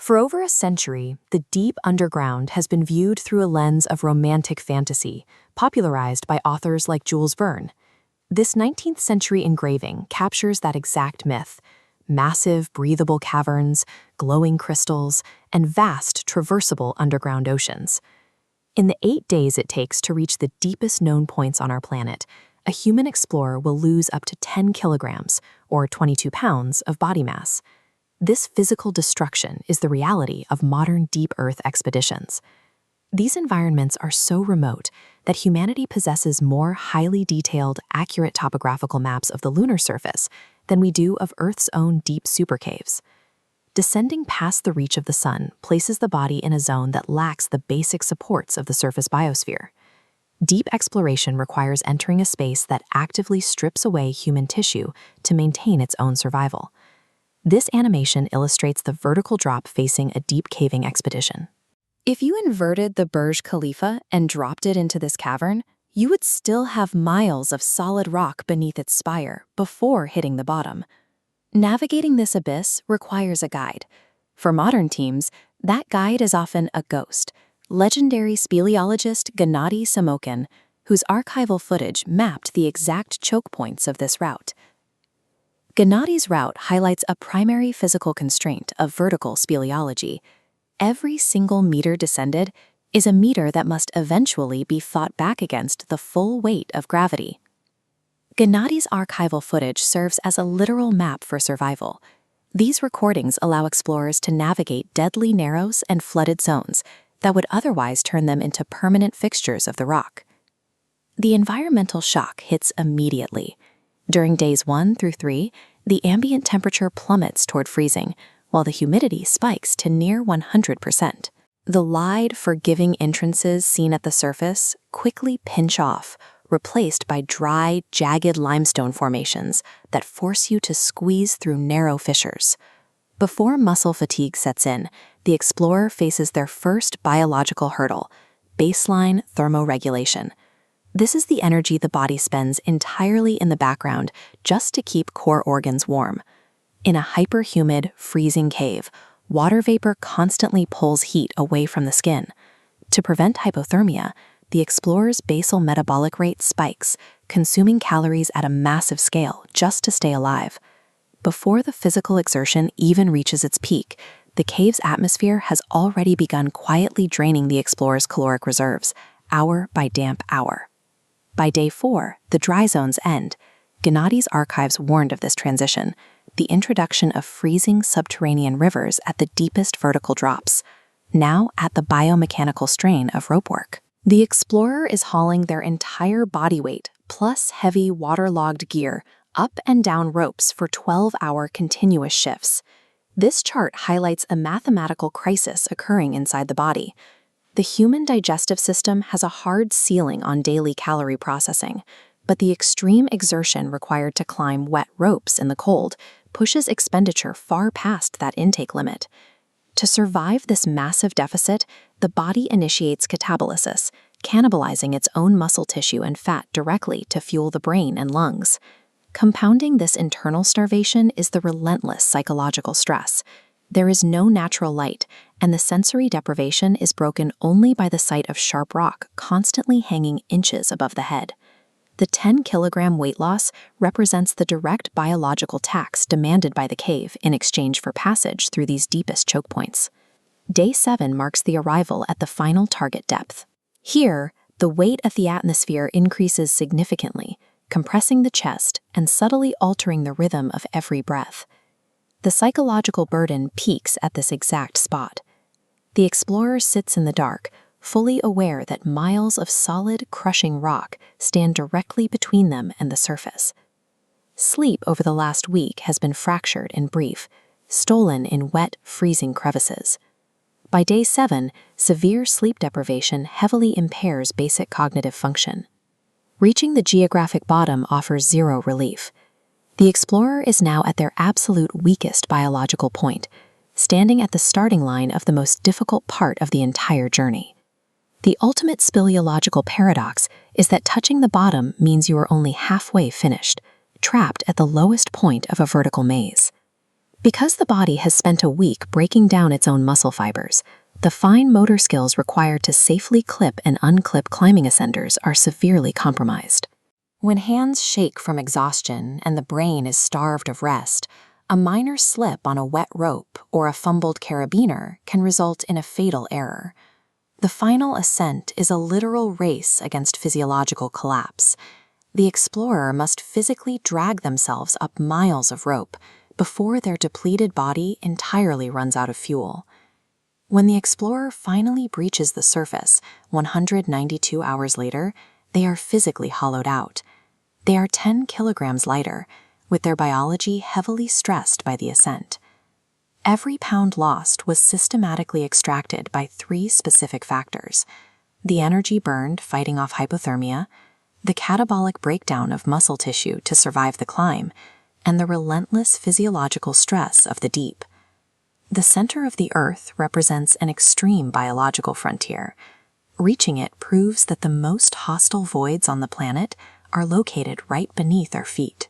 For over a century, the deep underground has been viewed through a lens of romantic fantasy, popularized by authors like Jules Verne. This 19th century engraving captures that exact myth: massive, breathable caverns, glowing crystals, and vast, traversable underground oceans. In the 8 days it takes to reach the deepest known points on our planet, a human explorer will lose up to 10 kilograms, or 22 pounds, of body mass. This physical destruction is the reality of modern deep Earth expeditions. These environments are so remote that humanity possesses more highly detailed, accurate topographical maps of the lunar surface than we do of Earth's own deep supercaves. Descending past the reach of the sun places the body in a zone that lacks the basic supports of the surface biosphere. Deep exploration requires entering a space that actively strips away human tissue to maintain its own survival. This animation illustrates the vertical drop facing a deep caving expedition. If you inverted the Burj Khalifa and dropped it into this cavern, you would still have miles of solid rock beneath its spire before hitting the bottom. Navigating this abyss requires a guide. For modern teams, that guide is often a ghost, legendary speleologist Gennady, whose archival footage mapped the exact choke points of this route. Gennady's route highlights a primary physical constraint of vertical speleology. Every single meter descended is a meter that must eventually be fought back against the full weight of gravity. Gennady's archival footage serves as a literal map for survival. These recordings allow explorers to navigate deadly narrows and flooded zones that would otherwise turn them into permanent fixtures of the rock. The environmental shock hits immediately. During days 1 through 3, the ambient temperature plummets toward freezing, while the humidity spikes to near 100%. The wide, forgiving entrances seen at the surface quickly pinch off, replaced by dry, jagged limestone formations that force you to squeeze through narrow fissures. Before muscle fatigue sets in, the explorer faces their first biological hurdle: baseline thermoregulation. This is the energy the body spends entirely in the background just to keep core organs warm. In a hyperhumid, freezing cave, water vapor constantly pulls heat away from the skin. To prevent hypothermia, the explorer's basal metabolic rate spikes, consuming calories at a massive scale just to stay alive. Before the physical exertion even reaches its peak, the cave's atmosphere has already begun quietly draining the explorer's caloric reserves, hour by damp hour. By day 4, the dry zones end. Gennady's archives warned of this transition: the introduction of freezing subterranean rivers at the deepest vertical drops, now at the biomechanical strain of rope work. The explorer is hauling their entire body weight, plus heavy waterlogged gear, up and down ropes for 12-hour continuous shifts. This chart highlights a mathematical crisis occurring inside the body. The human digestive system has a hard ceiling on daily calorie processing, but the extreme exertion required to climb wet ropes in the cold pushes expenditure far past that intake limit. To survive this massive deficit, the body initiates catabolysis, cannibalizing its own muscle tissue and fat directly to fuel the brain and lungs. Compounding this internal starvation is the relentless psychological stress. There is no natural light, and the sensory deprivation is broken only by the sight of sharp rock constantly hanging inches above the head. The 10-kilogram weight loss represents the direct biological tax demanded by the cave in exchange for passage through these deepest choke points. Day 7 marks the arrival at the final target depth. Here, the weight of the atmosphere increases significantly, compressing the chest and subtly altering the rhythm of every breath. The psychological burden peaks at this exact spot. The explorer sits in the dark, fully aware that miles of solid, crushing rock stand directly between them and the surface. Sleep over the last week has been fractured and brief, stolen in wet, freezing crevices. By day 7, severe sleep deprivation heavily impairs basic cognitive function. Reaching the geographic bottom offers zero relief. The explorer is now at their absolute weakest biological point, standing at the starting line of the most difficult part of the entire journey. The ultimate speleological paradox is that touching the bottom means you are only halfway finished, trapped at the lowest point of a vertical maze. Because the body has spent a week breaking down its own muscle fibers, the fine motor skills required to safely clip and unclip climbing ascenders are severely compromised. When hands shake from exhaustion and the brain is starved of rest, a minor slip on a wet rope or a fumbled carabiner can result in a fatal error. The final ascent is a literal race against physiological collapse. The explorer must physically drag themselves up miles of rope before their depleted body entirely runs out of fuel. When the explorer finally breaches the surface 192 hours later, they are physically hollowed out. They are 10 kilograms lighter, with their biology heavily stressed by the ascent. Every pound lost was systematically extracted by 3 specific factors: the energy burned fighting off hypothermia, the catabolic breakdown of muscle tissue to survive the climb, and the relentless physiological stress of the deep. The center of the Earth represents an extreme biological frontier. Reaching it proves that the most hostile voids on the planet are located right beneath our feet.